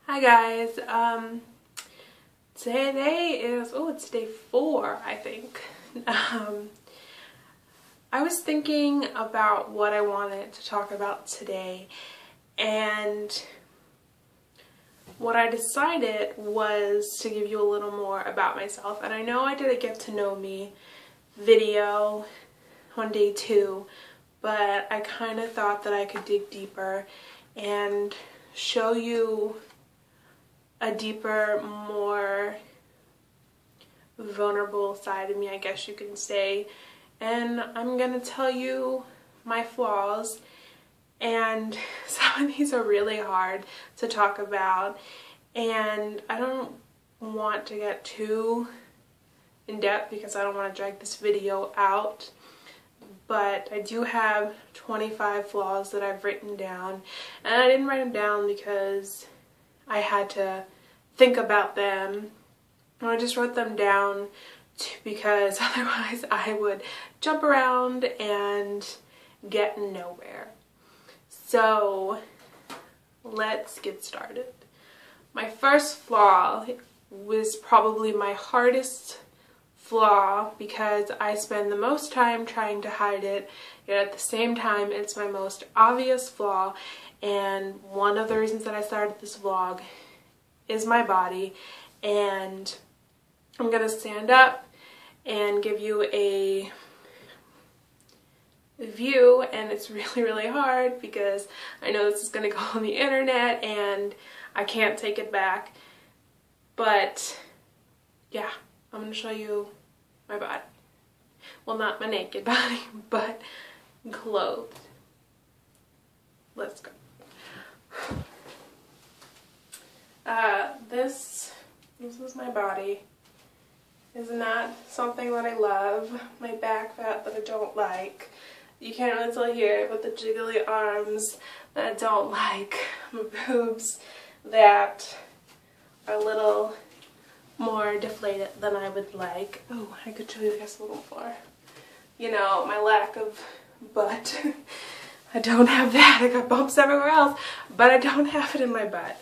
Hi guys, today is, it's day 4, I think. I was thinking about what I wanted to talk about today, and what I decided was to give you a little more about myself. And I know I did a get to know me video on day 2, but I kind of thought that I could dig deeper and show you a deeper, more vulnerable side of me, I guess you can say. And I'm gonna tell you my flaws, and some of these are really hard to talk about, and I don't want to get too in depth because I don't want to drag this video out, but I do have 25 flaws that I've written down, and I didn't write them down because I had to think about them. I just wrote them down because otherwise I would jump around and get nowhere. So let's get started. My first flaw was probably my hardest flaw because I spend the most time trying to hide it, yet at the same time it's my most obvious flaw. And one of the reasons that I started this vlog is my body, and I'm gonna stand up and give you a view, and it's really hard because I know this is gonna go on the internet and I can't take it back, but yeah, I'm gonna show you my body. Well, not my naked body, but clothed. Let's go. This is my body. Is not something that I love. My back fat that I don't like. You can't really tell here, but the jiggly arms that I don't like. My boobs that are a little more deflated than I would like. Oh, I could show you guys a little more. You know, my lack of butt. I don't have that. I got bumps everywhere else, but I don't have it in my butt.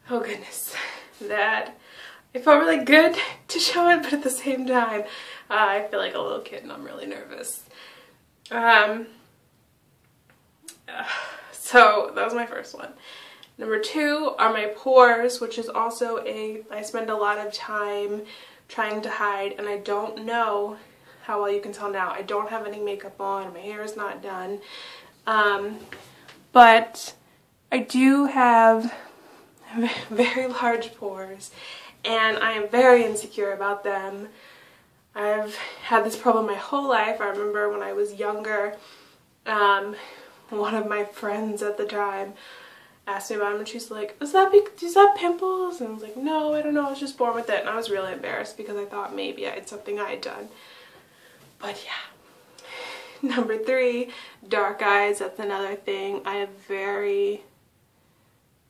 Oh goodness, that it felt really good to show it, but at the same time, I feel like a little kid and I'm really nervous. So that was my first one. Number 2 are my pores, which is also I spend a lot of time trying to hide, and I don't know how well you can tell now. I don't have any makeup on, my hair is not done, but I do have very large pores, and I am very insecure about them. I've had this problem my whole life. I remember when I was younger, one of my friends at the time asked me about them, and she's like, is that pimples? And I was like, no, I don't know, I was just born with it. And I was really embarrassed because I thought maybe it's something I had done. But yeah. Number 3, dark eyes. That's another thing. I have very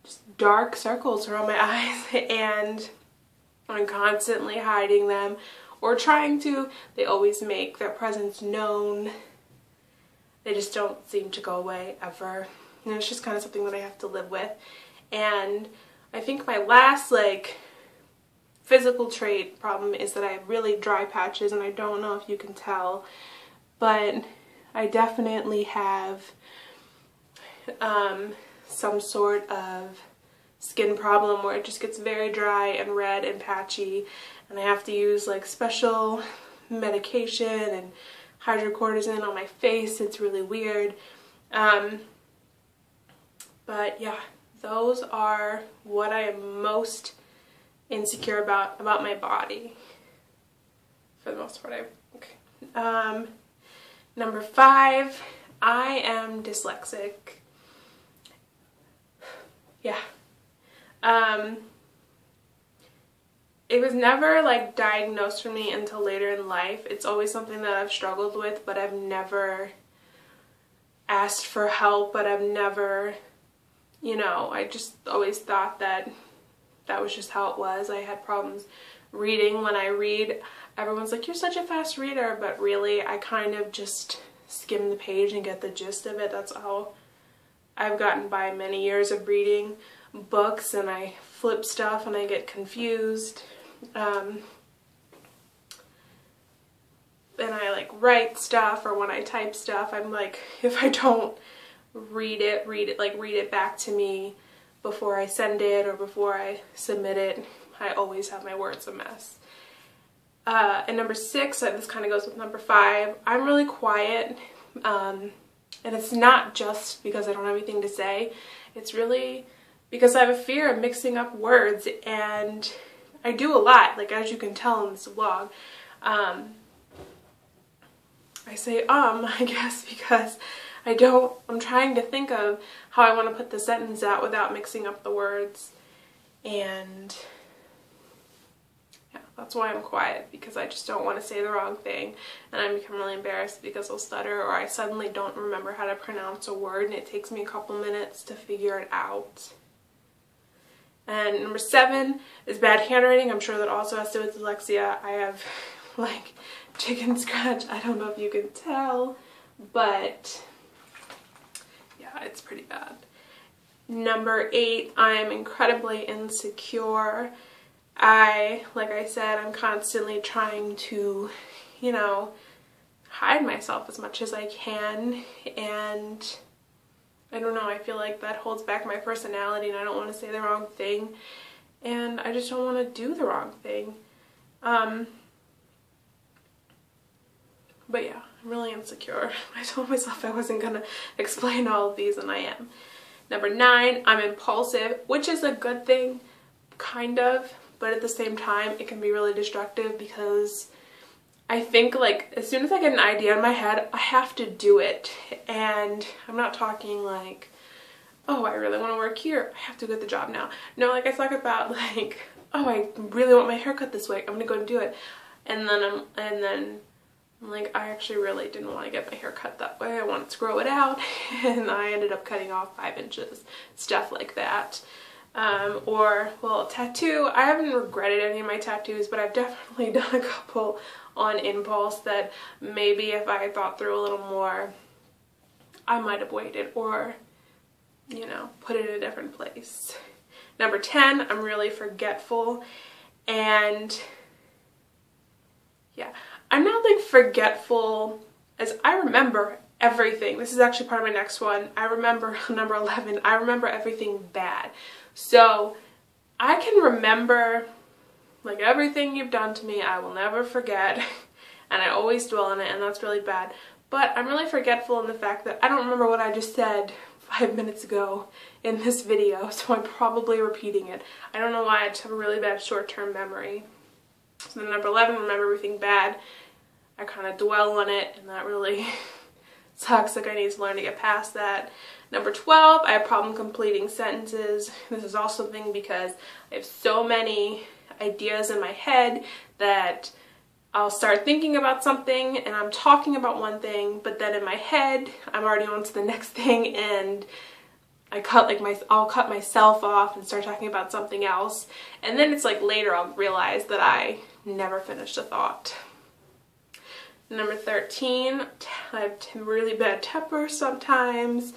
just dark circles around my eyes, and I'm constantly hiding them or trying to. They always make their presence known. They just don't seem to go away ever. And it's just kind of something that I have to live with. And I think my last physical trait problem is that I have really dry patches, and I don't know if you can tell, but I definitely have some sort of skin problem where it just gets very dry and red and patchy, and I have to use special medication and hydrocortisone on my face. It's really weird. But yeah, those are what I am most insecure about my body, for the most part, I think. Number 5, I am dyslexic. Yeah. It was never diagnosed for me until later in life. It's always something that I've struggled with, but I've never asked for help, but I've never, I just always thought that was just how it was. I had problems reading. When I read, everyone's like, you're such a fast reader, but really I kind of just skim the page and get the gist of it. That's how I've gotten by many years of reading books, and I flip stuff and I get confused. And I like write stuff, or when I type stuff, I'm like, if I don't read it back to me before I send it or before I submit it, I always have my words a mess. And number 6, this kind of goes with number 5, I'm really quiet, and it's not just because I don't have anything to say, it's really because I have a fear of mixing up words, and I do a lot, like as you can tell in this vlog. I say I guess because I'm trying to think of how I want to put the sentence out without mixing up the words, and yeah, that's why I'm quiet, because I just don't want to say the wrong thing, and I become really embarrassed because I'll stutter, or I suddenly don't remember how to pronounce a word and it takes me a couple minutes to figure it out. And number 7 is bad handwriting. I'm sure that also has to do with dyslexia. I have like chicken scratch. I don't know if you can tell, but yeah, it's pretty bad. Number 8, I am incredibly insecure. Like I said, I'm constantly trying to, you know, hide myself as much as I can, and I don't know, I feel like that holds back my personality, and I don't want to say the wrong thing, and I just don't want to do the wrong thing. But yeah, I'm really insecure. I told myself I wasn't gonna explain all of these, and I am. Number 9, I'm impulsive, which is a good thing, kind of, but at the same time, it can be really destructive, because I think like as soon as I get an idea in my head, I have to do it. And I'm not talking like, oh, I really want to work here, I have to get the job now. No, like I talk about like, oh, I really want my hair cut this way, I'm gonna go and do it. And then I'm like, I actually really didn't want to get my hair cut that way, I wanted to grow it out, and I ended up cutting off 5 inches, stuff like that. Or, well, tattoo, I haven't regretted any of my tattoos, but I've definitely done a couple on impulse that maybe if I had thought through a little more, I might have waited, or, you know, put it in a different place. Number 10, I'm really forgetful, and yeah, I'm not like forgetful as I remember everything. This is actually part of my next one. I remember number 11, I remember everything bad. So I can remember like everything you've done to me, I will never forget, and I always dwell on it, and that's really bad. But I'm really forgetful in the fact that I don't remember what I just said 5 minutes ago in this video, so I'm probably repeating it. I don't know why, I just have a really bad short-term memory. So then number 11, remember everything bad. I kind of dwell on it, and that really sucks. Like I need to learn to get past that. Number 12, I have problem completing sentences. This is also something because I have so many ideas in my head that I'll start thinking about something and I'm talking about one thing, but then in my head I'm already on to the next thing, and I'll cut myself off and start talking about something else, and then it's like later I'll realize that I never finished a thought. Number 13, I have really bad temper sometimes.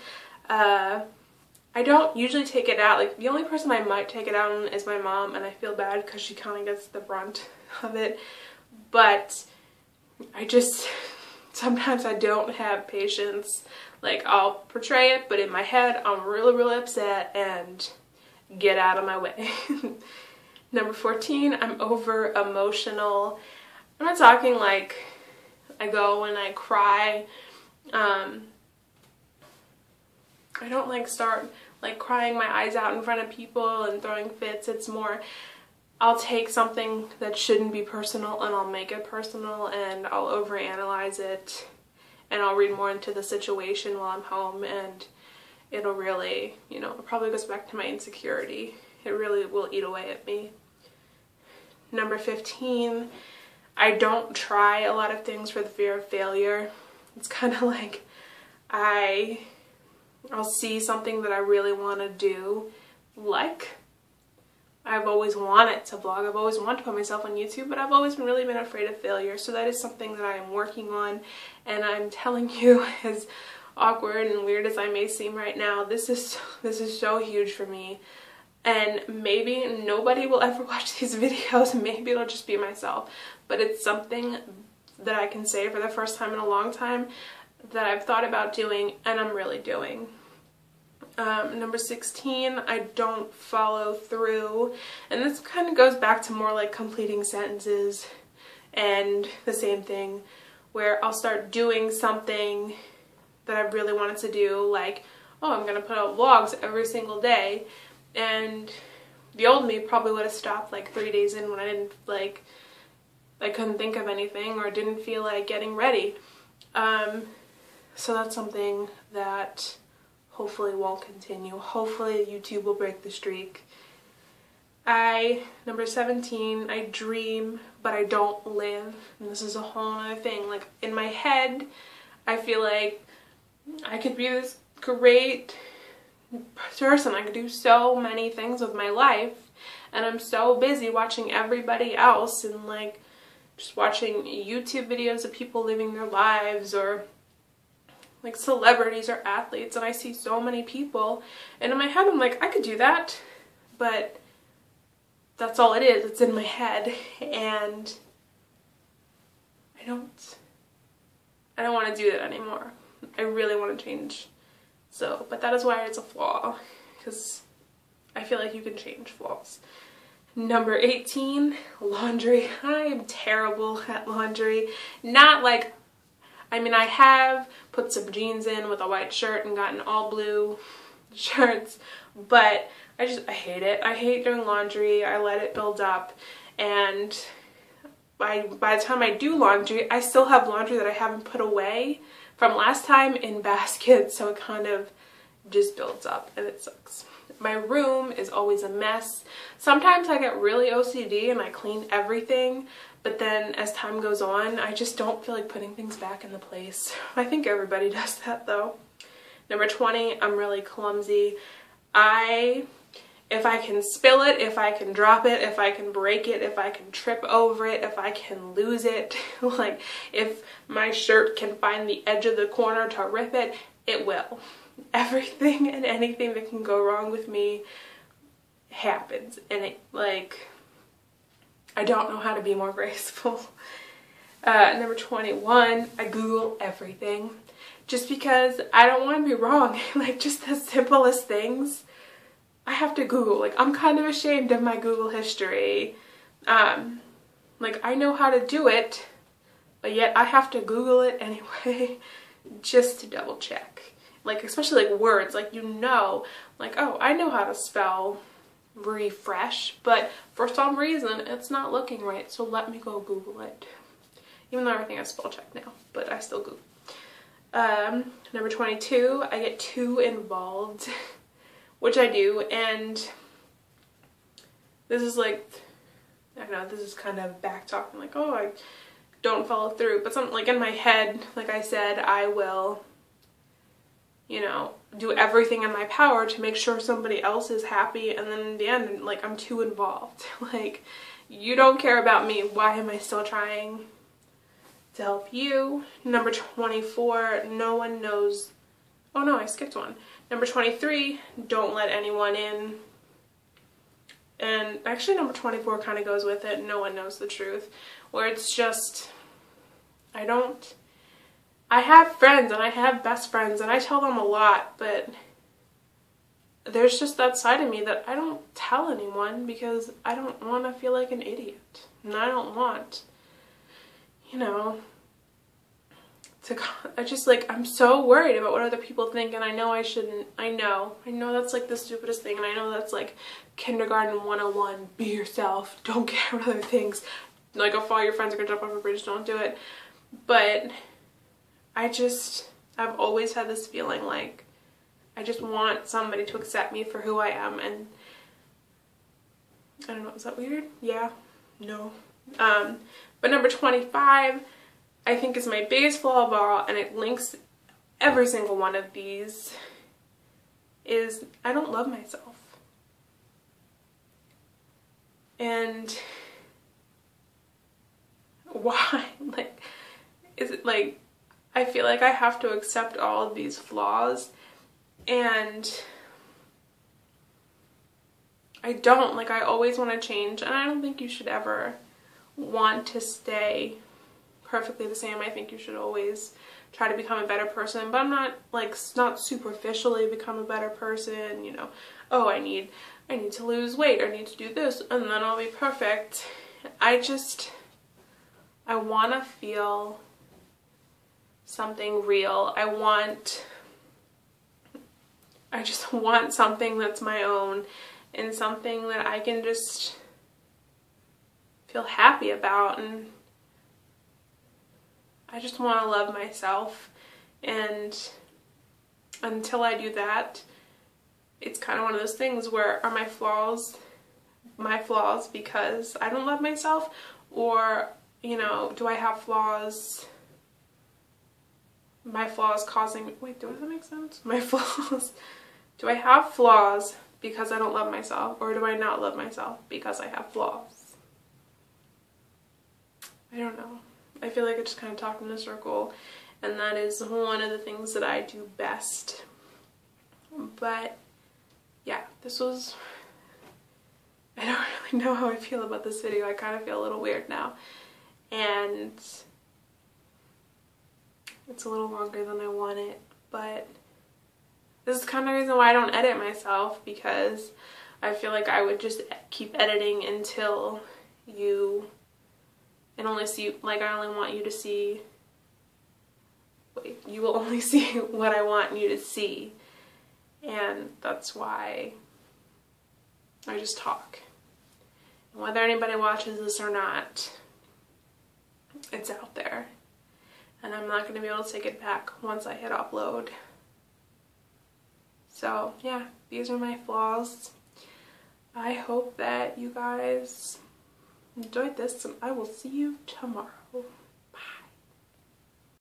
I don't usually take it out. Like the only person I might take it out on is my mom, and I feel bad because she kind of gets the brunt of it. But sometimes I don't have patience. Like I'll portray it, but in my head I'm really, really upset and get out of my way. Number 14, I'm over emotional. I'm not talking like I go and I cry. I don't like start like crying my eyes out in front of people and throwing fits. It's more, I'll take something that shouldn't be personal and I'll make it personal, and I'll overanalyze it, and I'll read more into the situation while I'm home, and it'll really, you know, it probably goes back to my insecurity. It really will eat away at me. Number 15, I don't try a lot of things for the fear of failure. It's kind of like I'll see something that I really want to do, like I've always wanted to vlog, I've always wanted to put myself on YouTube, but I've always really been afraid of failure, so that is something that I am working on, and I'm telling you as awkward and weird as I may seem right now, this is so huge for me. And maybe nobody will ever watch these videos, maybe it'll just be myself, but it's something that I can say for the first time in a long time that I've thought about doing and I'm really doing. Number 16, I don't follow through, and this kind of goes back to more like completing sentences and the same thing where I'll start doing something that I really wanted to do, like, oh, I'm gonna put out vlogs every single day, and the old me probably would have stopped like 3 days in when I didn't like, I couldn't think of anything or didn't feel like getting ready. So that's something that hopefully won't continue. Hopefully YouTube will break the streak. Number 17, I dream, but I don't live. And this is a whole other thing. Like, in my head, I feel like I could be this great person. I could do so many things with my life. And I'm so busy watching everybody else and like just watching YouTube videos of people living their lives or like celebrities or athletes, and I see so many people, and in my head I'm like, I could do that, but that's all it is. It's in my head, and I don't want to do that anymore. I really want to change. So, but that is why it's a flaw, because I feel like you can change flaws. Number 18, laundry. I am terrible at laundry. Not like, I mean, I have put some jeans in with a white shirt and gotten all blue shirts, but I hate it. I hate doing laundry. I let it build up, and by the time I do laundry, I still have laundry that I haven't put away from last time in baskets, so it kind of just builds up and it sucks. My room is always a mess. Sometimes I get really OCD and I clean everything, but then as time goes on, I just don't feel like putting things back into place. I think everybody does that though. Number 20, I'm really clumsy. If I can spill it, if I can drop it, if I can break it, if I can trip over it, if I can lose it, like if my shirt can find the edge of the corner to rip it, it will. Everything and anything that can go wrong with me happens, and it, like, I don't know how to be more graceful. Number 21, I Google everything just because I don't want to be wrong. Like, just the simplest things I have to Google. Like, I'm kind of ashamed of my Google history. Like, I know how to do it, but yet I have to Google it anyway just to double check. Like, especially like words, like, you know, like, oh, I know how to spell refresh, but for some reason it's not looking right, so let me go Google it. Even though everything has spell check now, but I still Google. Number 22, I get too involved, which I do, and this is like, I don't know, this is kind of back talking, like, oh, I don't follow through, but something like in my head, like I said, I will, you know, do everything in my power to make sure somebody else is happy, and then in the end, like, I'm too involved. Like, you don't care about me, why am I still trying to help you? Number 24, no one knows, oh no, I skipped one. Number 23, don't let anyone in. And actually number 24 kind of goes with it, no one knows the truth, where it's just, I have friends and I have best friends and I tell them a lot, but there's just that side of me that I don't tell anyone because I don't want to feel like an idiot. And I don't want, you know, I just, like, I'm so worried about what other people think, and I know I shouldn't. I know that's like the stupidest thing, and I know that's like kindergarten 101, be yourself, don't care what other things, like, if all your friends are gonna jump off a bridge, don't do it. But I've always had this feeling like I just want somebody to accept me for who I am, and I don't know, is that weird? Yeah, no. But number 25, I think is my biggest flaw of all, and it links every single one of these, is I don't love myself. And why? Like, is it like, I feel like I have to accept all of these flaws, and I don't. Like, I always want to change, and I don't think you should ever want to stay perfectly the same. I think you should always try to become a better person, but I'm not, like, not superficially become a better person, you know, oh, I need to lose weight, or I need to do this, and then I'll be perfect. I want to feel something real. I just want something that's my own, and something that I can just feel happy about, and I just want to love myself. And until I do that, it's kind of one of those things where, are my flaws because I don't love myself, or, you know, do I have flaws, my flaws causing, wait, does that make sense? My flaws, do I have flaws because I don't love myself, or do I not love myself because I have flaws? I don't know. I feel like I just kind of talked in a circle, and that is one of the things that I do best. But yeah, this was, I don't really know how I feel about this video. I kind of feel a little weird now, and it's a little longer than I want it, but this is kind of the reason why I don't edit myself, because I feel like I would just keep editing until you, and only see, like, I only want you to see, wait, you will only see what I want you to see, and that's why I just talk. And whether anybody watches this or not, it's out there, and I'm not going to be able to take it back once I hit upload. So yeah, these are my flaws. I hope that you guys enjoyed this, and I will see you tomorrow.